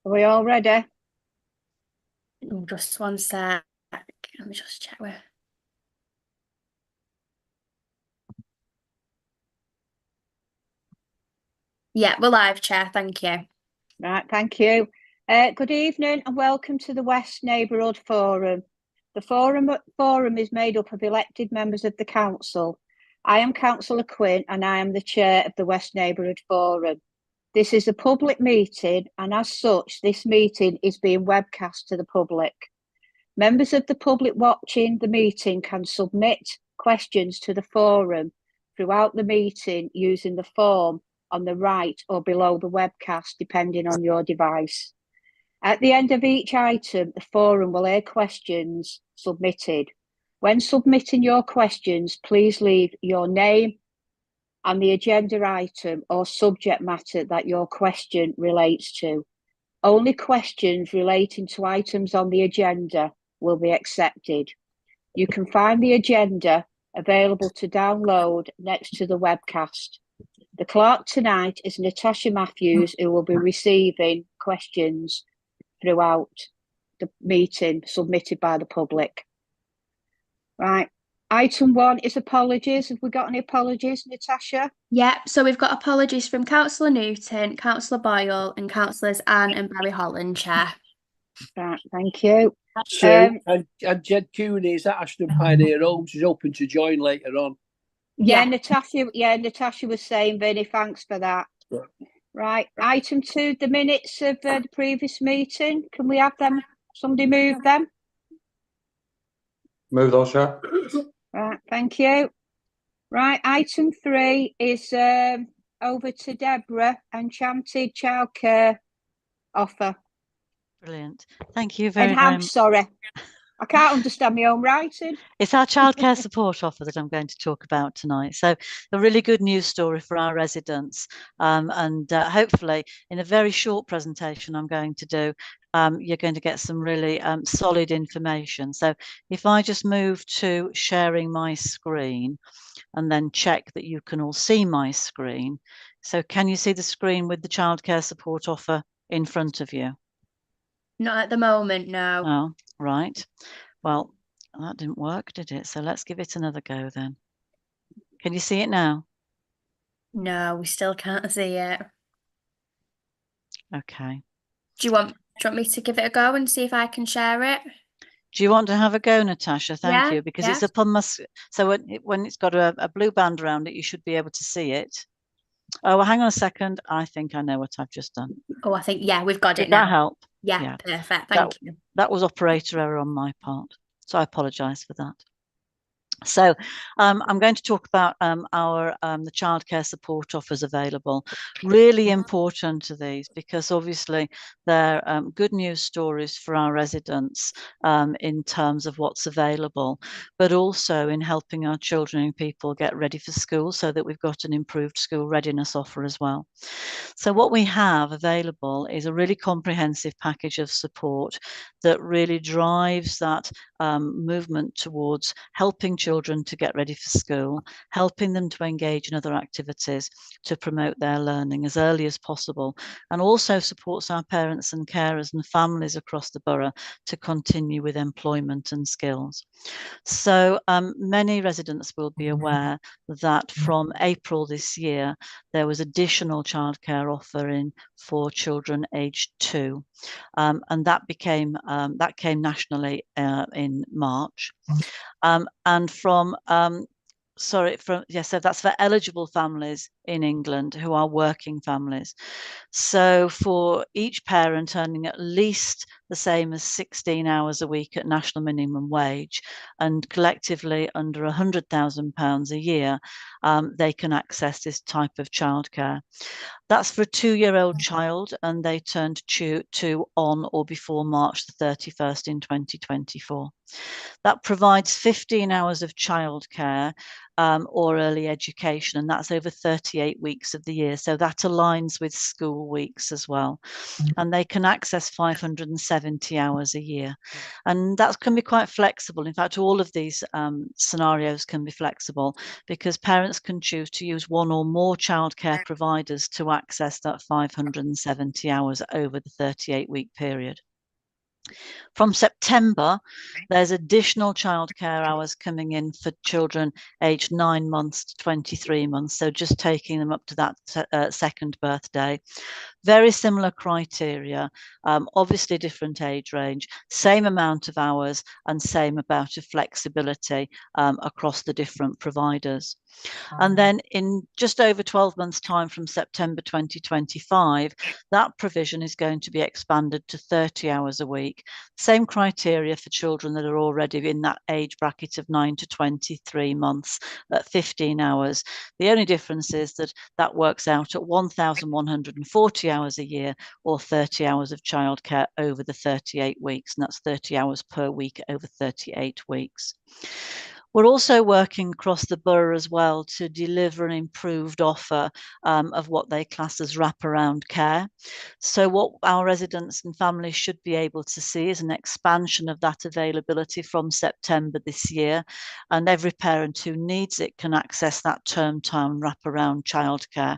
Are we all ready? Oh, just one sec. Let me just check where. Yeah, we're live, Chair. Thank you. Right, thank you. Good evening and welcome to the West Neighbourhood Forum. The forum is made up of elected members of the council. I am Councillor Quinn and I am the chair of the West Neighbourhood Forum. This is a public meeting and as such, this meeting is being webcast to the public. Members of the public watching the meeting can submit questions to the forum throughout the meeting using the form on the right or below the webcast, depending on your device. At the end of each item, the forum will hear questions submitted. When submitting your questions, please leave your name and the agenda item or subject matter that your question relates to. Only questions relating to items on the agenda will be accepted. You can find the agenda available to download next to the webcast. The clerk tonight is Natasha Matthews, who will be receiving questions throughout the meeting submitted by the public. Right. Item 1 is apologies. Have we got any apologies, Natasha? Yeah, so we've got apologies from Councillor Newton, Councillor Boyle, and Councillors Anne and Barry Holland, Chair. Right, thank you. Sue and Jed Cooney is at Ashton Pioneer Homes. Is open to join later on. Yeah, Natasha was saying, Vinny, thanks for that. Right, item 2, the minutes of the previous meeting. Can we have them? Somebody move them? Move those, Chair. Right, thank you. Right, item 3 is over to Deborah, Enchanted Childcare offer. Brilliant. Thank you very much. Sorry. I can't understand my own writing. It's our childcare support offer that I'm going to talk about tonight. So a really good news story for our residents. And hopefully in a very short presentation I'm going to do, you're going to get some really solid information. So if I just move to sharing my screen and then check that you can all see my screen. So can you see the screen with the childcare support offer in front of you? Not at the moment, no. Oh, right. Well, that didn't work, did it? So let's give it another go then. Can you see it now? No, we still can't see it. Okay. Do you want me to give it a go and see if I can share it? Do you want to have a go, Natasha? Thank you, because it's up on my... So when it's got a blue band around it, you should be able to see it. Oh, well, hang on a second. I think I know what I've just done. Oh, I think, yeah, we've got it now. now. Did that help? Yeah, perfect. Thank you. That was operator error on my part. So I apologise for that. So I'm going to talk about the childcare support offers available. Really important to these because obviously they're good news stories for our residents in terms of what's available, but also in helping our children and people get ready for school so that we've got an improved school readiness offer as well. So what we have available is a really comprehensive package of support that really drives that movement towards helping children to get ready for school, helping them to engage in other activities to promote their learning as early as possible, and also supports our parents and carers and families across the borough to continue with employment and skills. So many residents will be aware that from April this year, there was additional childcare offering for children aged 2. And that came nationally in March. And so that's for eligible families in England who are working families. So for each parent earning at least the same as 16 hours a week at national minimum wage and collectively under £100,000 a year, they can access this type of childcare. That's for a 2-year-old child and they turned 2 on or before March the 31st in 2024. That provides 15 hours of childcare or early education, and that's over 38 weeks of the year. So that aligns with school weeks as well. And they can access 570 hours a year. And that can be quite flexible. In fact, all of these scenarios can be flexible because parents can choose to use one or more childcare providers to access that 570 hours over the 38-week period. From September, there's additional childcare hours coming in for children aged 9 months to 23 months. So just taking them up to that second birthday. Very similar criteria, obviously different age range, same amount of hours and same amount of flexibility across the different providers. And then in just over 12 months' time from September 2025, that provision is going to be expanded to 30 hours a week. Same criteria for children that are already in that age bracket of 9 to 23 months at 15 hours. The only difference is that that works out at 1,140 hours a year or 30 hours of childcare over the 38 weeks. And that's 30 hours per week over 38 weeks. We're also working across the borough as well to deliver an improved offer of what they class as wraparound care. So what our residents and families should be able to see is an expansion of that availability from September this year. And every parent who needs it can access that term time wraparound childcare.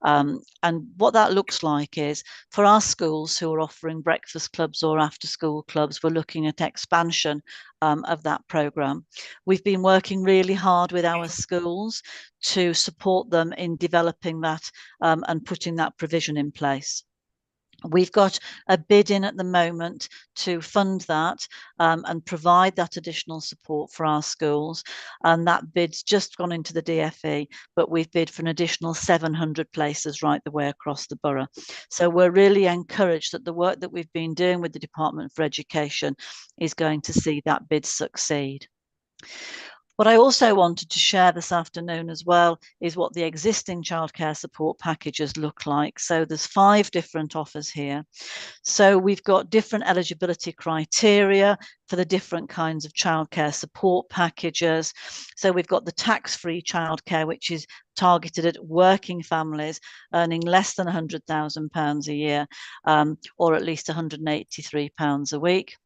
And what that looks like is for our schools who are offering breakfast clubs or after school clubs, we're looking at expansion of that programme. We've been working really hard with our schools to support them in developing that and putting that provision in place. We've got a bid in at the moment to fund that and provide that additional support for our schools. And that bid's just gone into the DFE, but we've bid for an additional 700 places right the way across the borough. So we're really encouraged that the work that we've been doing with the Department for Education is going to see that bid succeed. What I also wanted to share this afternoon as well is what the existing childcare support packages look like. So there's 5 different offers here. So we've got different eligibility criteria for the different kinds of childcare support packages. So we've got the tax-free childcare, which is targeted at working families earning less than £100,000 a year, or at least £183 a week.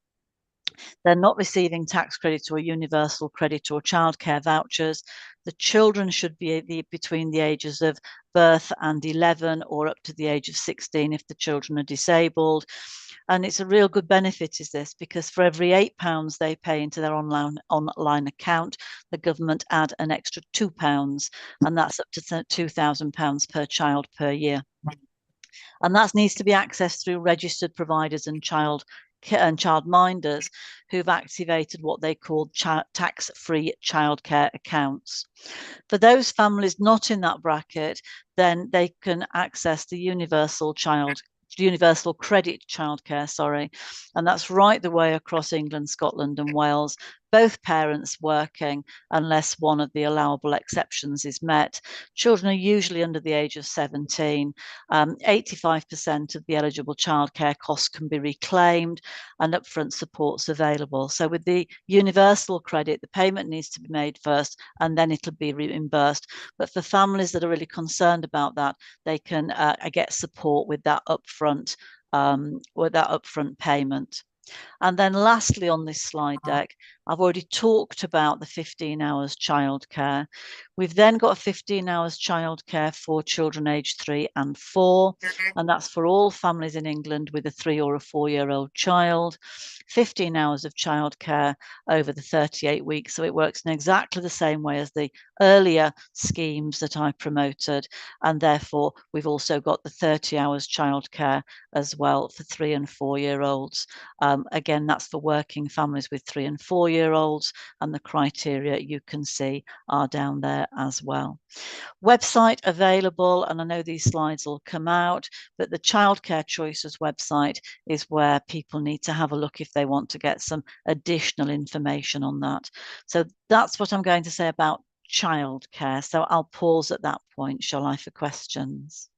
They're not receiving tax credit or universal credit or childcare vouchers. The children should be between the ages of birth and 11 or up to the age of 16 if the children are disabled. And it's a real good benefit is this, because for every £8 they pay into their online account, the government add an extra £2, and that's up to £2,000 per child per year. And that needs to be accessed through registered providers and childminders who've activated what they call tax-free childcare accounts. For those families not in that bracket, then they can access the universal credit childcare, and that's right the way across England, Scotland and Wales, both parents working unless one of the allowable exceptions is met. Children are usually under the age of 17. 85% of the eligible childcare costs can be reclaimed and upfront supports available. So with the universal credit, the payment needs to be made first and then it'll be reimbursed. But for families that are really concerned about that, they can get support with that upfront payment. And then lastly on this slide deck, I've already talked about the 15 hours childcare. We've then got a 15 hours childcare for children aged 3 and 4, and that's for all families in England with a 3 or a 4-year-old child. 15 hours of childcare over the 38 weeks. So it works in exactly the same way as the earlier schemes that I promoted. And therefore, we've also got the 30 hours childcare as well for 3 and 4-year-olds. Again, that's for working families with 3 and 4-year-olds, and the criteria you can see are down there as well. Website available, and I know these slides will come out, but the Childcare Choices website is where people need to have a look if they want to get some additional information on that. So that's what I'm going to say about childcare. So I'll pause at that point, shall I, for questions?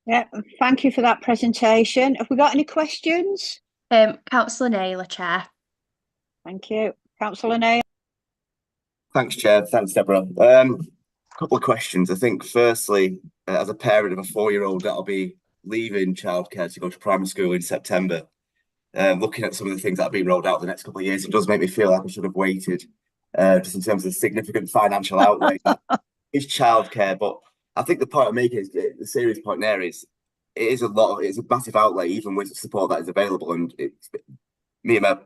Yeah, thank you for that presentation. Have we got any questions? Councillor Naylor, Chair. Thank you. Councillor Naylor. Thanks, Chair. Thanks, Deborah. Couple of questions. I think, firstly, as a parent of a 4-year-old that'll be leaving childcare to go to primary school in September, looking at some of the things that have been rolled out the next couple of years, it does make me feel like I should have waited, just in terms of significant financial outlay that is childcare. But I think the point I'm making is the serious point there is it's a massive outlay, even with the support that is available. And me and my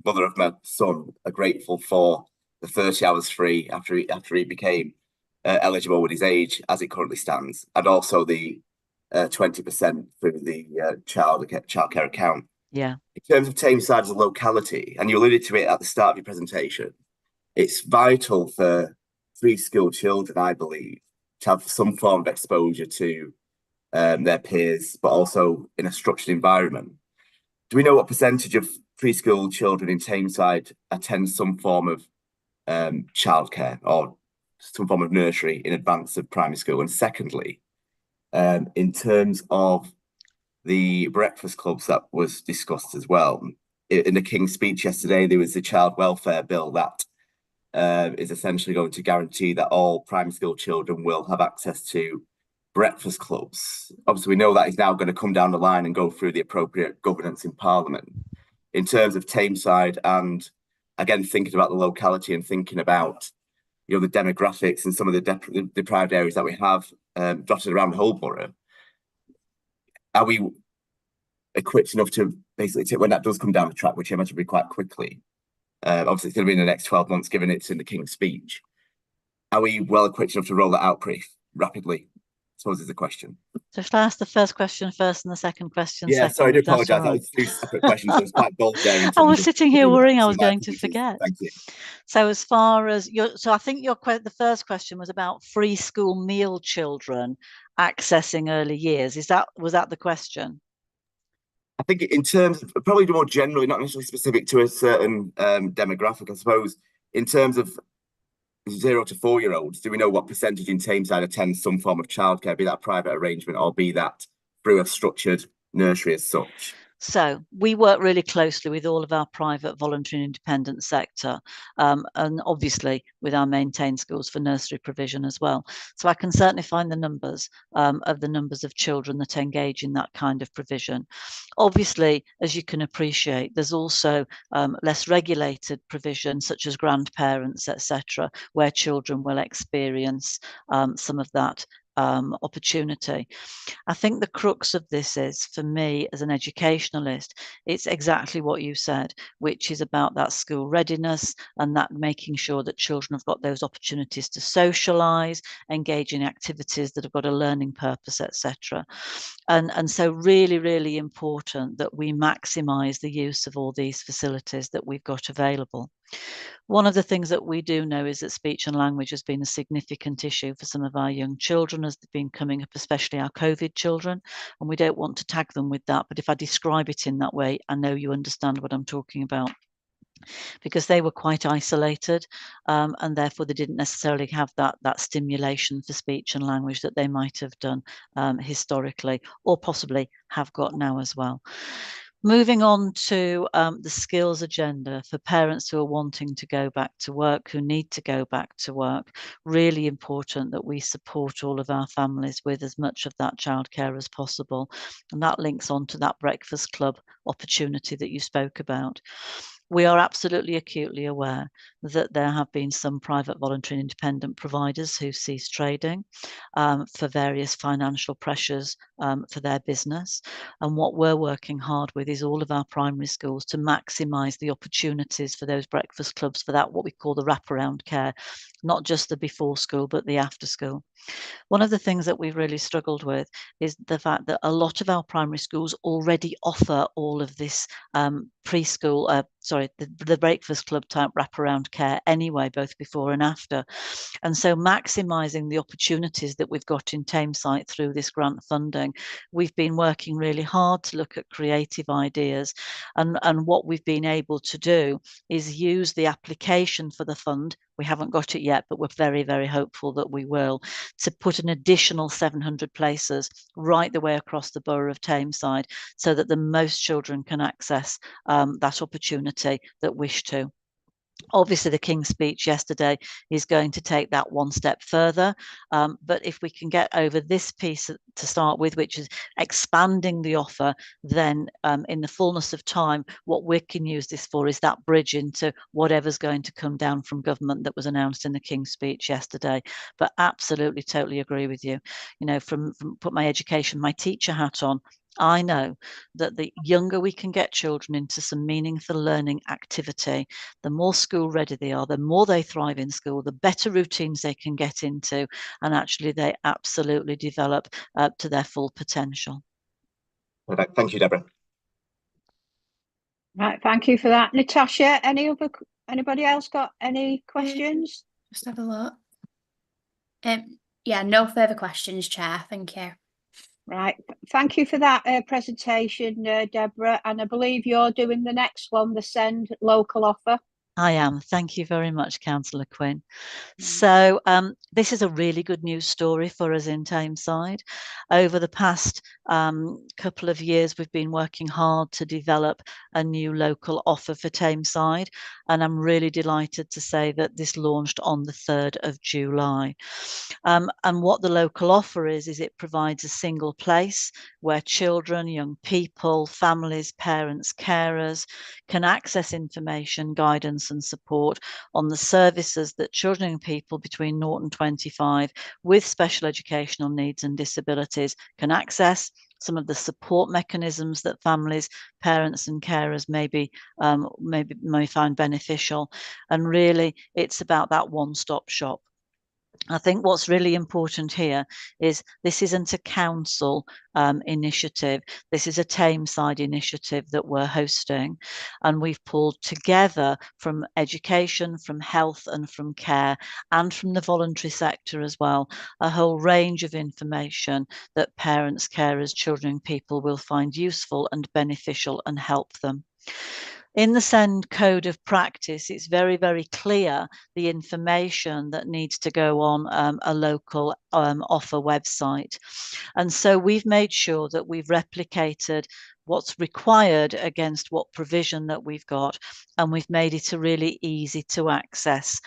mother of my son are grateful for the 30 hours free after he became eligible with his age as it currently stands, and also the 20% through the childcare account. Yeah. In terms of Tameside as a locality, and you alluded to it at the start of your presentation, it's vital for preschool children, I believe, to have some form of exposure to their peers, but also in a structured environment. Do we know what percentage of preschool children in Tameside attend some form of childcare or some form of nursery in advance of primary school? And secondly, in terms of the breakfast clubs that was discussed as well, in the King's speech yesterday, there was the child welfare bill that is essentially going to guarantee that all primary school children will have access to breakfast clubs. Obviously, we know that is now going to come down the line and go through the appropriate governance in Parliament. In terms of Tameside, and again, thinking about the locality and thinking about the demographics and some of the deprived areas that we have dotted around the whole borough, are we equipped enough to basically take, when that does come down the track, which I imagine will be quite quickly, obviously it's going to be in the next 12 months, given it's in the King's speech, are we well equipped enough to roll that out pretty rapidly? I suppose is the question. So shall I ask the first question first and the second question second? Sorry, I do apologise. That was 2 separate questions. So it was quite bold there. I was sitting here worrying I was going to forget. Thank you. So as far as I think the first question was about free school meal children accessing early years. Was that the question? I think in terms of probably more generally, not necessarily specific to a certain demographic, I suppose, in terms of 0 to 4-year-olds, do we know what percentage in Tameside attends some form of childcare, be that a private arrangement or be that through a structured nursery as such? So we work really closely with all of our private, voluntary and independent sector, and obviously with our maintained schools for nursery provision as well. So I can certainly find the numbers of children that engage in that kind of provision. Obviously, as you can appreciate, there's also less regulated provision, such as grandparents, etc., where children will experience some of that opportunity. I think the crux of this is, for me as an educationalist, it's exactly what you said, which is about that school readiness and that making sure that children have got those opportunities to socialise, engage in activities that have got a learning purpose, etc. And so really, really important that we maximise the use of all these facilities that we've got available. One of the things that we do know is that speech and language has been a significant issue for some of our young children as they've been coming up, especially our COVID children, and we don't want to tag them with that. But if I describe it in that way, I know you understand what I'm talking about, because they were quite isolated and therefore they didn't necessarily have that stimulation for speech and language that they might have done historically, or possibly have got now as well. Moving on to the skills agenda for parents who are wanting to go back to work, who need to go back to work. Really important that we support all of our families with as much of that childcare as possible. And that links on to that breakfast club opportunity that you spoke about. We are absolutely acutely aware that there have been some private, voluntary and independent providers who ceased trading for various financial pressures for their business. And what we're working hard with is all of our primary schools to maximise the opportunities for those breakfast clubs, for that what we call the wraparound care, not just the before school, but the after school. One of the things that we've really struggled with is the fact that a lot of our primary schools already offer all of this preschool, the breakfast club type wraparound care anyway, both before and after. And so maximising the opportunities that we've got in Tameside through this grant funding, we've been working really hard to look at creative ideas. And what we've been able to do is use the application for the fund. We haven't got it yet, but we're very, very hopeful that we will, to put an additional 700 places right the way across the borough of Tameside, so that the most children can access that opportunity that wish to. Obviously, the King's speech yesterday is going to take that one step further. But if we can get over this piece to start with, which is expanding the offer, then in the fullness of time, what we can use this for is that bridge into whatever's going to come down from government that was announced in the King's speech yesterday. But absolutely, totally agree with you. You know, from put my education, my teacher hat on, I know that the younger we can get children into some meaningful learning activity, the more school ready they are, the more they thrive in school, the better routines they can get into, and actually they absolutely develop to their full potential. Perfect. Thank you, Deborah. Right, thank you for that. Natasha, anybody else got any questions? Just have a look. Yeah, no further questions, Chair. Thank you. Right, thank you for that presentation, Deborah. And I believe you're doing the next one, the Send local offer. I am. Thank you very much, Councillor Quinn. So this is a really good news story for us in Tameside. Over the past couple of years, we've been working hard to develop a new local offer for Tameside, and I'm really delighted to say that this launched on the 3rd of July. And what the local offer is it provides a single place where children, young people, families, parents, carers can access information, guidance and support on the services that children and people between 0 and 25 with special educational needs and disabilities can access, some of the support mechanisms that families, parents and carers may find beneficial. And really, it's about that one-stop shop. I think what's really important here is this isn't a council initiative. This is a Tameside initiative that we're hosting, and we've pulled together from education, from health and from care, and from the voluntary sector as well, a whole range of information that parents, carers, children and people will find useful and beneficial and help them. In the Send code of practice, it's very, very clear the information that needs to go on a local offer website. And so we've made sure that we've replicated what's required against what provision that we've got, and we've made it a really easy to access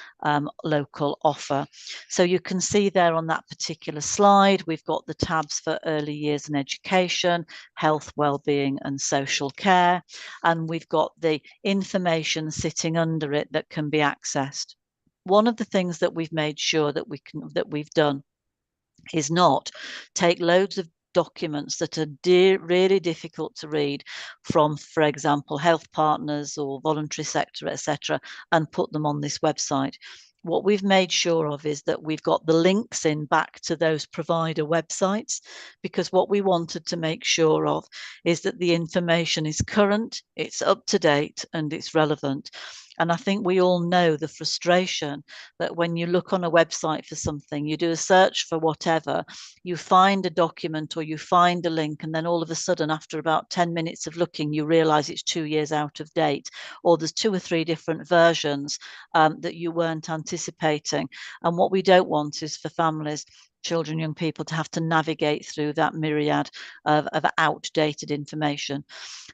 local offer. So you can see there on that particular slide, we've got the tabs for early years and education, health, well-being and social care, and we've got the information sitting under it that can be accessed. One of the things that we've made sure that we've done is not take loads of documents that are really difficult to read from, for example, health partners or voluntary sector, etc., and put them on this website. What we've made sure of is that we've got the links in back to those provider websites, because what we wanted to make sure of is that the information is current, it's up to date, and it's relevant. And I think we all know the frustration that when you look on a website for something, you do a search for whatever, you find a document or you find a link, and then all of a sudden, after about 10 minutes of looking, you realize it's 2 years out of date, or there's 2 or 3 different versions that you weren't anticipating. And what we don't want is for families, children, young people to have to navigate through that myriad of outdated information.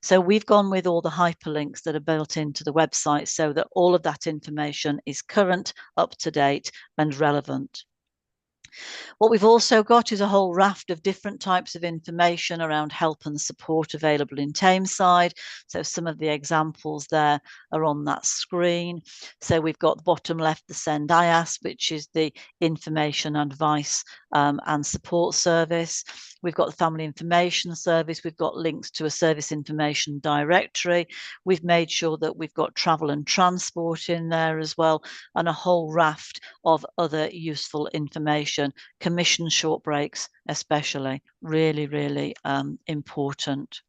So we've gone with all the hyperlinks that are built into the website so that all of that information is current, up to date and relevant. What we've also got is a whole raft of different types of information around help and support available in Tameside. So some of the examples there are on that screen. So we've got the bottom left, the Send IAS, which is the information, advice and support service. We've got the Family Information Service. We've got links to a service information directory. We've made sure that we've got travel and transport in there as well, and a whole raft of other useful information. Commission short breaks, especially, really, really important.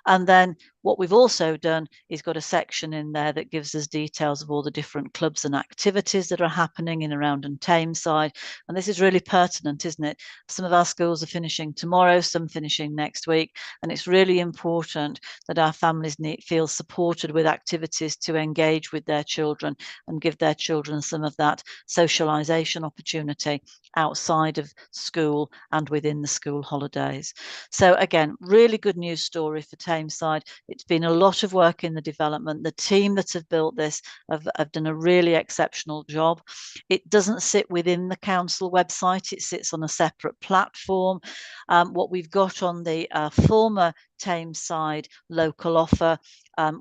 And then what we've also done is got a section in there that gives us details of all the different clubs and activities that are happening in, around and Tameside. And this is really pertinent, isn't it? Some of our schools are finishing tomorrow, some finishing next week. And it's really important that our families feel supported with activities to engage with their children and give their children some of that socialisation opportunity outside of school and within the school holidays. So again, really good news story for Tameside. It's been a lot of work in the development. The team that have built this have done a really exceptional job. It doesn't sit within the council website. It sits on a separate platform. What we've got on the former Thames side local offer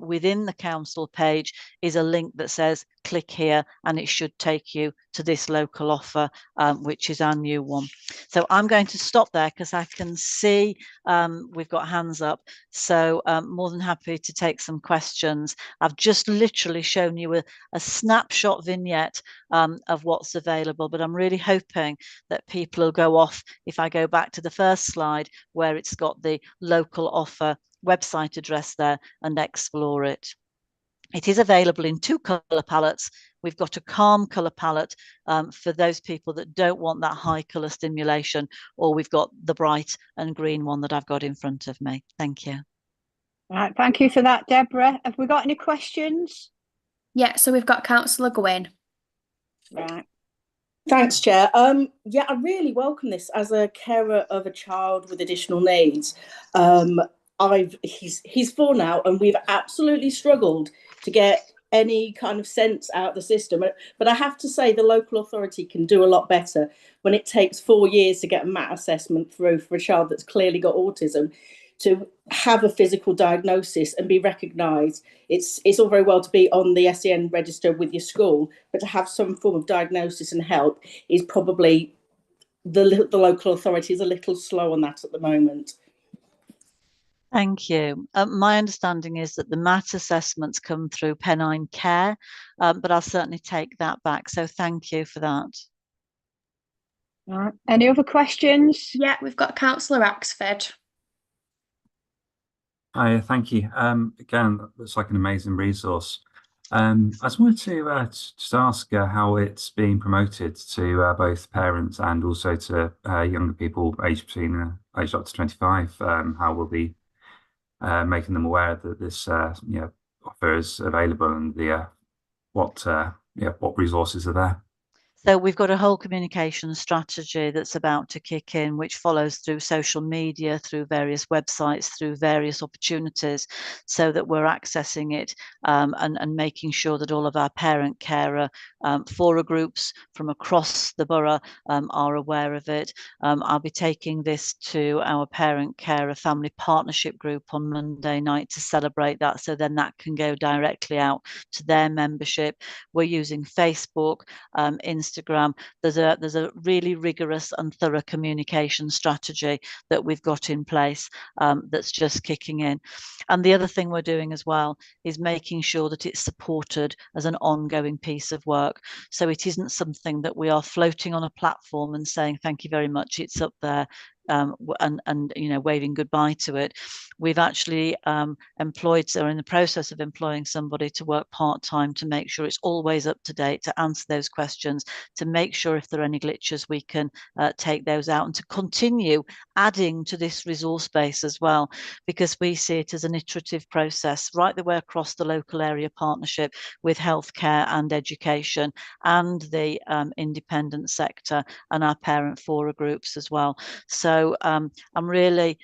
within the council page is a link that says click here, and it should take you to this local offer, which is our new one. So I'm going to stop there because I can see we've got hands up. So more than happy to take some questions. I've just literally shown you a snapshot vignette of what's available, but I'm really hoping that people will go off, if I go back to the first slide where it's got the local offer website address there, and explore it. It is available in 2 colour palettes. We've got a calm colour palette for those people that don't want that high colour stimulation, or we've got the bright and green one that I've got in front of me. Thank you. All right, thank you for that, Deborah. Have we got any questions? Yeah, so we've got Councillor Gwynn. Right. Thanks, Chair. Yeah, I really welcome this as a carer of a child with additional needs. He's 4 now, and we've absolutely struggled to get any kind of sense out of the system. But I have to say the local authority can do a lot better when it takes 4 years to get a MAT assessment through for a child that's clearly got autism, to have a physical diagnosis and be recognised. It's all very well to be on the SEN register with your school, but to have some form of diagnosis and help is probably the local authority is a little slow on that at the moment. Thank you. My understanding is that the MAT assessments come through Pennine Care, but I'll certainly take that back. So thank you for that. All right. Any other questions? Yeah, we've got Councillor Axford. Hi, thank you. Again, that looks like an amazing resource. I just wanted to just ask how it's being promoted to both parents and also to younger people aged up to 25. How we'll be making them aware that this offer is available, and what resources are there. So we've got a whole communication strategy that's about to kick in, which follows through social media, through various websites, through various opportunities, so that we're accessing it and making sure that all of our parent carer fora groups from across the borough are aware of it. I'll be taking this to our parent carer family partnership group on Monday night to celebrate that, so then that can go directly out to their membership. We're using Facebook, Instagram. There's a really rigorous and thorough communication strategy that we've got in place that's just kicking in. And the other thing we're doing as well is making sure that it's supported as an ongoing piece of work. So it isn't something that we are floating on a platform and saying, thank you very much, it's up there, and waving goodbye to it. We've actually employed, or in the process of employing, somebody to work part-time to make sure it's always up to date, to answer those questions, to make sure if there are any glitches we can take those out, and to continue adding to this resource base as well, because we see it as an iterative process right the way across the local area partnership with healthcare and education and the independent sector and our parent fora groups as well. So I'm really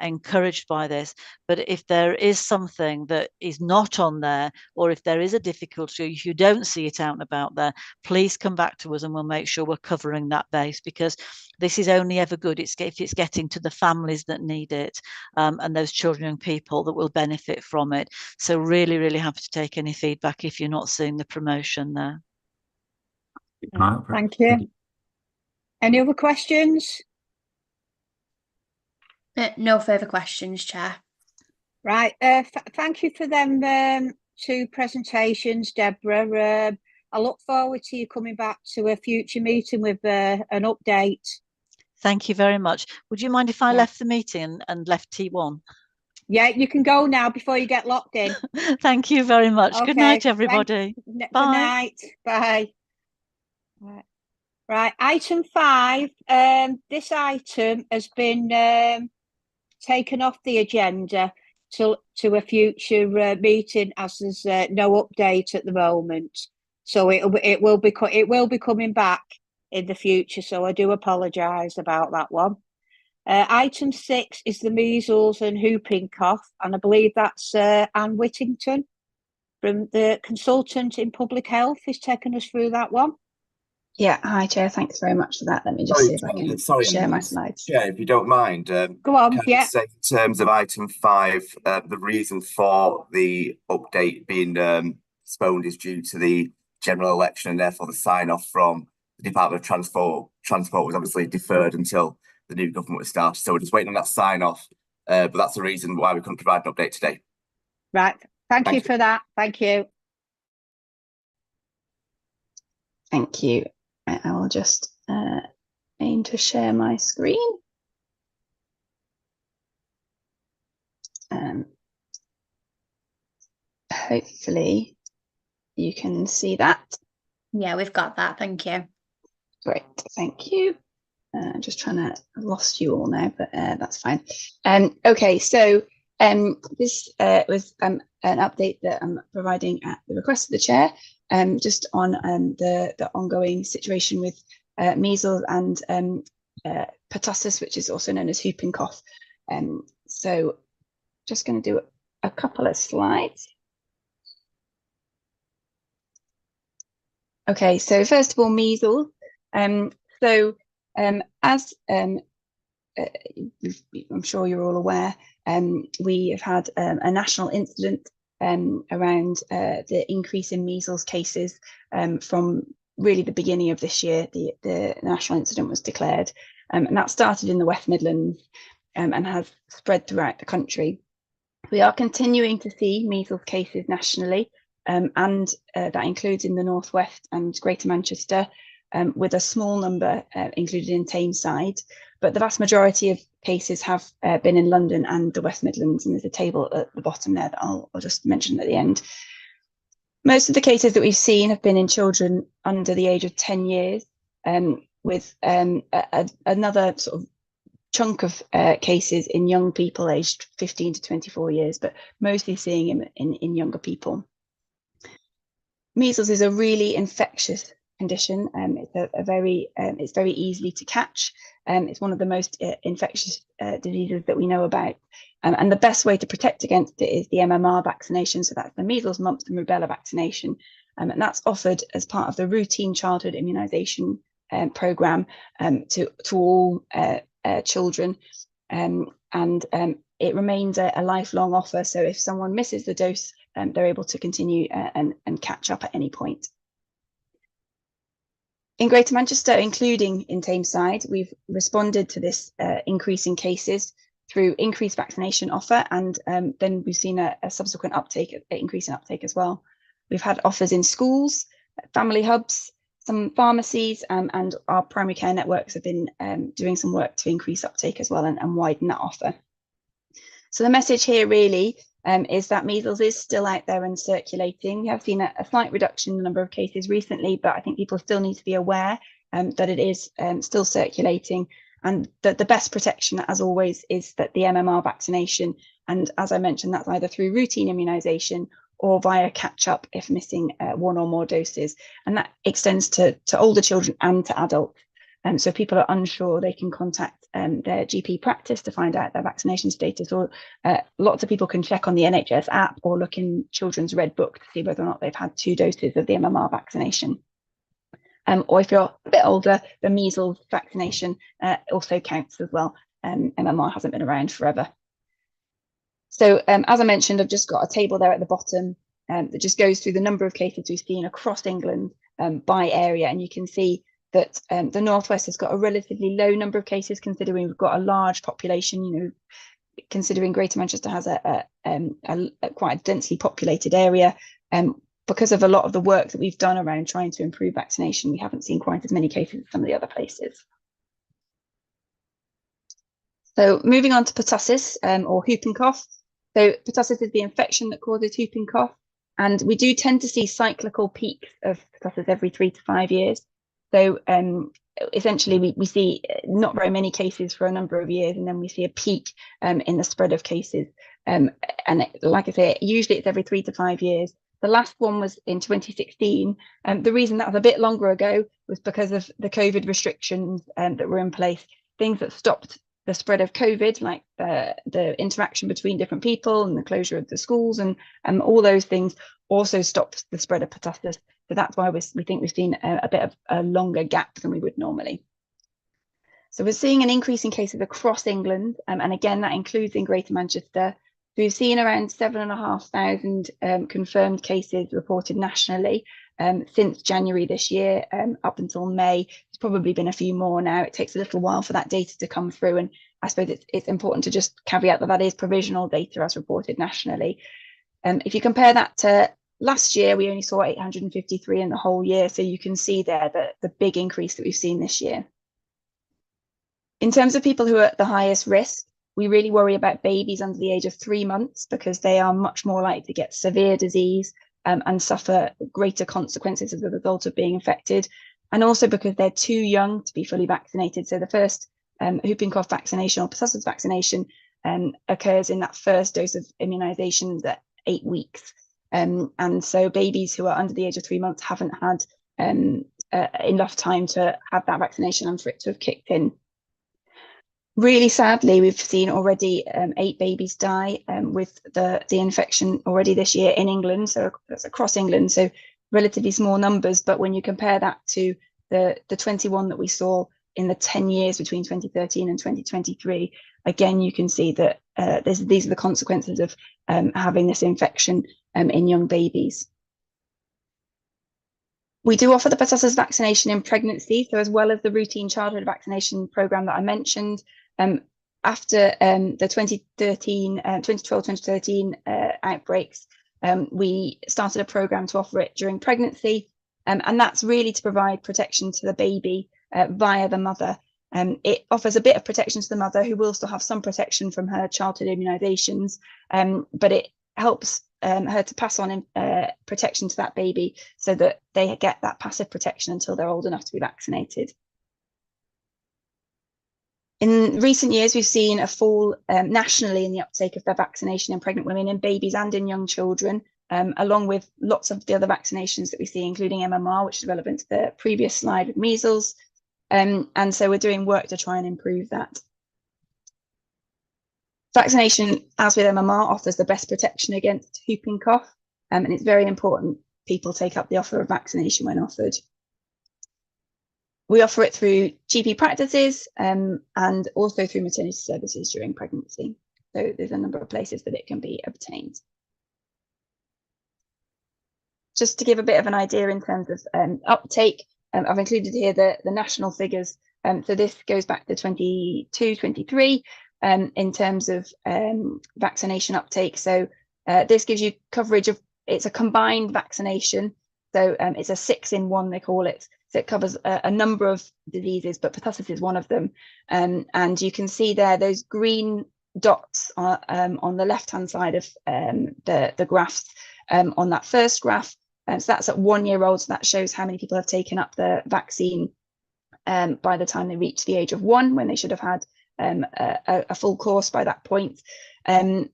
encouraged by this. But if there is something that is not on there, or if there is a difficulty, if you don't see it out and about there, please come back to us and we'll make sure we're covering that base, because this is only ever good if it's getting to the families that need it and those children and people that will benefit from it. So really, really happy to take any feedback if you're not seeing the promotion there. Thank you. Any other questions? No further questions, Chair. Right. Thank you for them 2 presentations, Deborah. I look forward to you coming back to a future meeting with an update. Thank you very much. Would you mind if I left the meeting and left T1? Yeah, you can go now before you get locked in. Thank you very much. Okay. Good night, everybody. Good Bye. night. Bye. Right. Item 5. This item has been taken off the agenda to a future meeting, as there's no update at the moment. So it will be coming back in the future. So I do apologise about that one. Item 6 is the measles and whooping cough, and I believe that's Anne Whittington from the consultant in public health is taking us through that one. Yeah, hi Chair, thanks very much for that. Let me just see if I can share my slides. Chair, if you don't mind, Go on, can I say in terms of item 5, the reason for the update being postponed is due to the general election, and therefore the sign-off from the Department of Transport was obviously deferred until the new government was started. So we're just waiting on that sign-off, but that's the reason why we couldn't provide an update today. Right, thank you for that. Thank you. Thank you. I will just aim to share my screen. Hopefully you can see that. Yeah, we've got that. Thank you. Great, thank you. Just trying to, I've lost you all now, but that's fine. Okay, so this was an update that I'm providing at the request of the chair, just on the ongoing situation with measles and pertussis, which is also known as whooping cough. So just going to do a couple of slides. Okay, so first of all, measles. As I'm sure you're all aware, we have had a national incident around the increase in measles cases from really the beginning of this year. The national incident was declared, and that started in the West Midlands and has spread throughout the country. We are continuing to see measles cases nationally, and that includes in the North West and Greater Manchester, with a small number included in Tameside, but the vast majority of cases have been in London and the West Midlands, and there's a table at the bottom there that I'll just mention at the end. Most of the cases that we've seen have been in children under the age of 10 years, with another sort of chunk of cases in young people aged 15 to 24 years, but mostly seeing in younger people. Measles is a really infectious condition. It's very easily to catch. It's one of the most infectious diseases that we know about. And the best way to protect against it is the MMR vaccination. So that's the measles, mumps and rubella vaccination. And that's offered as part of the routine childhood immunisation programme to all children. It remains a lifelong offer. So if someone misses the dose, they're able to continue and catch up at any point. In Greater Manchester, including in Tameside, we've responded to this increase in cases through increased vaccination offer, and then we've seen a subsequent increase in uptake as well. We've had offers in schools, family hubs, some pharmacies, and our primary care networks have been doing some work to increase uptake as well and widen that offer. So the message here really is that measles is still out there and circulating. We have seen a slight reduction in the number of cases recently, but I think people still need to be aware that it is still circulating, and that the best protection, as always, is that the MMR vaccination. And as I mentioned, that's either through routine immunisation or via catch-up if missing one or more doses. And that extends to older children and to adults. So if people are unsure, they can contact their GP practice to find out their vaccination status, or lots of people can check on the NHS app or look in Children's Red Book to see whether or not they've had 2 doses of the MMR vaccination. Or if you're a bit older, the measles vaccination also counts as well. MMR hasn't been around forever. So as I mentioned, I've just got a table there at the bottom that just goes through the number of cases we've seen across England by area, and you can see that the Northwest has got a relatively low number of cases, considering we've got a large population. You know, considering Greater Manchester has a quite a densely populated area. Because of a lot of the work that we've done around trying to improve vaccination, we haven't seen quite as many cases as some of the other places. So moving on to pertussis or whooping cough. So pertussis is the infection that causes whooping cough, and we do tend to see cyclical peaks of pertussis every 3 to 5 years. So essentially we see not very many cases for a number of years, and then we see a peak in the spread of cases. Like I say, usually it's every 3 to 5 years. The last one was in 2016. The reason that was a bit longer ago was because of the COVID restrictions that were in place, things that stopped the spread of COVID, like the interaction between different people and the closure of the schools and all those things also stopped the spread of pertussis. So that's why we think we've seen a bit of a longer gap than we would normally. So we're seeing an increase in cases across England, and again, that includes in Greater Manchester. We've seen around 7,500 confirmed cases reported nationally since January this year up until May. There's probably been a few more now. It takes a little while for that data to come through, and I suppose it's important to just caveat that is provisional data as reported nationally. If you compare that to last year, we only saw 853 in the whole year, so you can see there the big increase that we've seen this year. In terms of people who are at the highest risk, we really worry about babies under the age of 3 months because they are much more likely to get severe disease and suffer greater consequences as a result of being infected, and also because they're too young to be fully vaccinated. So the first whooping cough vaccination or pertussis vaccination occurs in that first dose of immunisations at 8 weeks. And so babies who are under the age of 3 months haven't had enough time to have that vaccination and for it to have kicked in. Really sadly, we've seen already 8 babies die with the infection already this year in England. So that's across England, so relatively small numbers. But when you compare that to the 21 that we saw in the 10 years between 2013 and 2023, again, you can see that these are the consequences of having this infection in young babies. We do offer the pertussis vaccination in pregnancy. So as well as the routine childhood vaccination programme that I mentioned, after the 2012-2013 outbreaks, we started a programme to offer it during pregnancy. And that's really to provide protection to the baby via the mother. It offers a bit of protection to the mother, who will still have some protection from her childhood immunisations, but it helps her to pass on protection to that baby so that they get that passive protection until they're old enough to be vaccinated. In recent years, we've seen a fall nationally in the uptake of the vaccination in pregnant women, in babies and in young children, along with lots of the other vaccinations that we see, including MMR, which is relevant to the previous slide with measles. And so we're doing work to try and improve that. Vaccination, as with MMR, offers the best protection against whooping cough, and it's very important people take up the offer of vaccination when offered. We offer it through GP practices and also through maternity services during pregnancy. So there's a number of places that it can be obtained. Just to give a bit of an idea in terms of uptake, I've included here the national figures. So this goes back to 22-23 in terms of vaccination uptake. So this gives you coverage of, it's a combined vaccination. So it's a 6-in-1, they call it. So it covers a number of diseases, but pertussis is one of them. And you can see there those green dots are, on the left-hand side of the graphs on that first graph. So that's at 1 year old. So that shows how many people have taken up the vaccine by the time they reach the age of 1, when they should have had a full course by that point.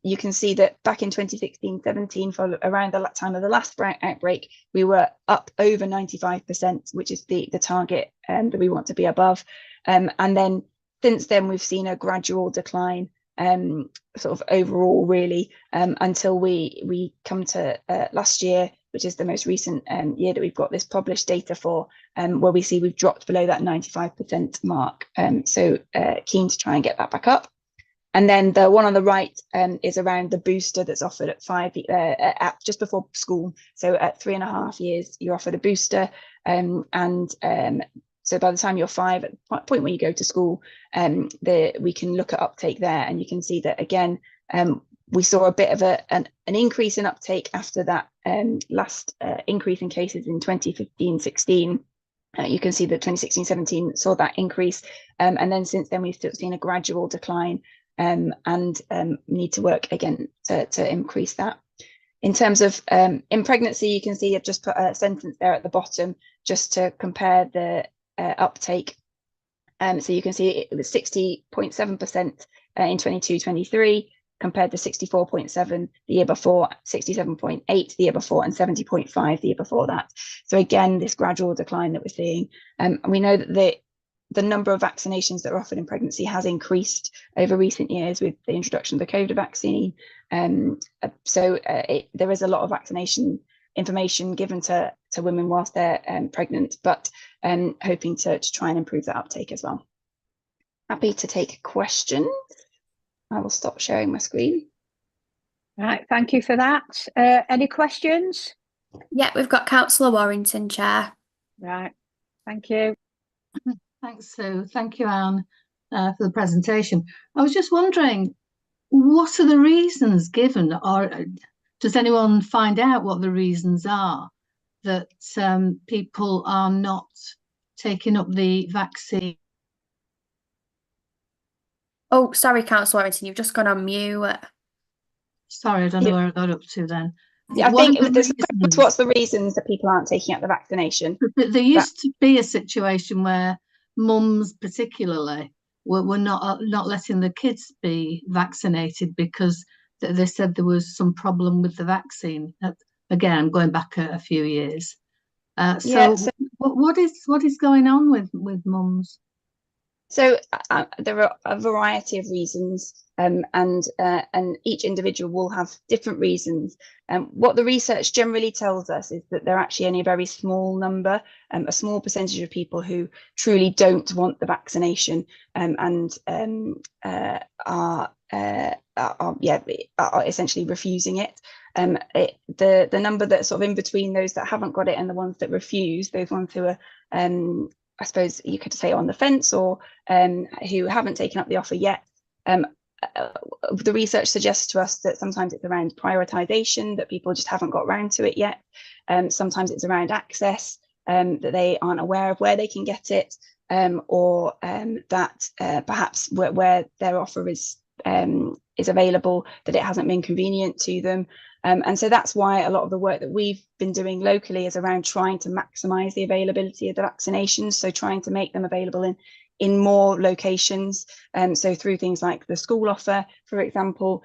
You can see that back in 2016-17, for around the time of the last outbreak, we were up over 95%, which is the target that we want to be above. And then since then, we've seen a gradual decline, sort of overall, really, until we come to last year, which is the most recent year that we've got this published data for, where we see we've dropped below that 95% mark. So keen to try and get that back up. And then the one on the right is around the booster that's offered at just before school. So at 3.5 years, you're offered a booster. So by the time you're 5, at the point where you go to school, we can look at uptake there. And you can see that, again, we saw a bit of an increase in uptake after that last increase in cases in 2015-16. You can see that 2016-17 saw that increase. And then since then, we've still seen a gradual decline. And need to work again to increase that. In terms of in pregnancy, you can see I've just put a sentence there at the bottom just to compare the uptake. So you can see it was 60.7% in 22-23 compared to 64.7 the year before, 67.8 the year before, and 70.5 the year before that. So again, this gradual decline that we're seeing. And we know that the number of vaccinations that are offered in pregnancy has increased over recent years with the introduction of the COVID vaccine. There is a lot of vaccination information given to women whilst they're pregnant, but hoping to try and improve that uptake as well. Happy to take questions. I will stop sharing my screen. Right, thank you for that. Any questions? Yeah, we've got Councillor Warrington, Chair. Right, thank you. Thanks, Sue. Thank you, Anne, for the presentation. I was just wondering, what are the reasons given, or does anyone find out what the reasons are that people are not taking up the vaccine? Oh, sorry, Councillor Warrington, you've just gone on mute. Sorry, I don't know where I got up to then. Yeah, I think what's the reasons that people aren't taking up the vaccination? There used to be a situation where mums particularly were not letting the kids be vaccinated because they said there was some problem with the vaccine. Again, I'm going back a few years. What is going on with mums? So there are a variety of reasons, and each individual will have different reasons. What the research generally tells us is that there are actually only a very small number, a small percentage of people who truly don't want the vaccination and are essentially refusing it. The number that's sort of in between those that haven't got it and the ones that refuse, those ones who are I suppose you could say on the fence or who haven't taken up the offer yet. The research suggests to us that sometimes it's around prioritisation, that people just haven't got round to it yet. Sometimes it's around access, that they aren't aware of where they can get it, or that perhaps where their offer is available, that it hasn't been convenient to them. And so that's why a lot of the work that we've been doing locally is around trying to maximise the availability of the vaccinations, so trying to make them available in more locations. So through things like the school offer, for example,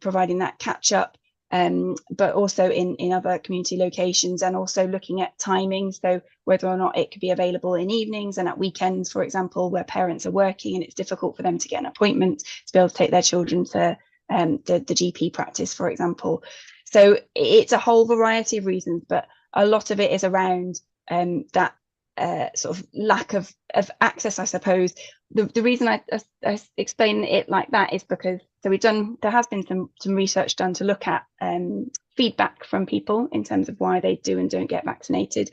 providing that catch up, but also in other community locations, and also looking at timings, so whether or not it could be available in evenings and at weekends, for example, where parents are working and it's difficult for them to get an appointment to be able to take their children to the GP practice, for example. So it's a whole variety of reasons, but a lot of it is around that sort of lack of access, I suppose. The reason I explain it like that is because there has been some research done to look at feedback from people in terms of why they do and don't get vaccinated,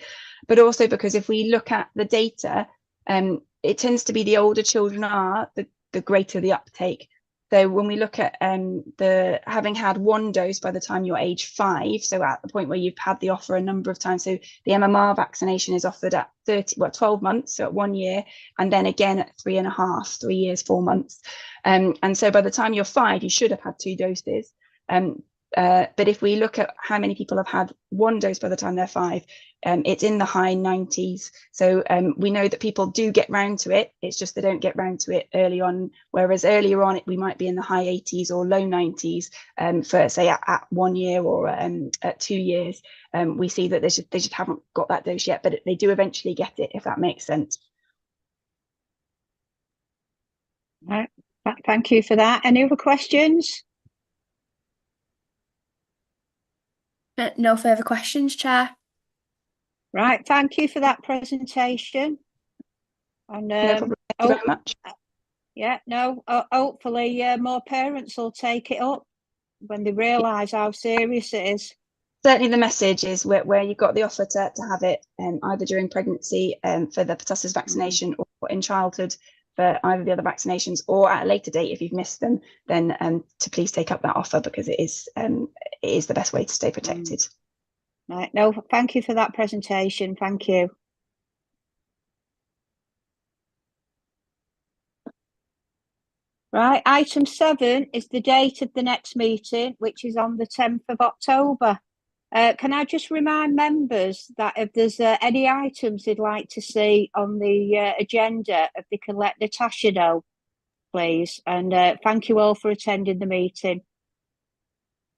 but also because if we look at the data, it tends to be the older children are, the greater the uptake. So when we look at having had one dose by the time you're age 5, so at the point where you've had the offer a number of times, so the MMR vaccination is offered at 12 months, so at 1 year, and then again at 3.5, 3 years, 4 months. And so by the time you're 5, you should have had 2 doses. But if we look at how many people have had 1 dose by the time they're 5, it's in the high 90s. So we know that people do get round to it. It's just they don't get round to it early on, whereas earlier on we might be in the high 80s or low 90s for, say, at 1 year or at 2 years. We see that they just haven't got that dose yet, but they do eventually get it, if that makes sense. Right. Thank you for that. Any other questions? No further questions, Chair. Right, thank you for that presentation. And No problem. Thank you very much. Yeah, no, hopefully more parents will take it up when they realise how serious it is. Certainly the message is where you've got the offer to have it either during pregnancy for the pertussis vaccination or in childhood for either the other vaccinations, or at a later date if you've missed them, then to please take up that offer, because it is the best way to stay protected. Right, no, thank you for that presentation. Thank you. Right, item 7 is the date of the next meeting, which is on the 10th of October. Can I just remind members that if there's any items they'd like to see on the agenda, if they can let Natasha know, please. And thank you all for attending the meeting.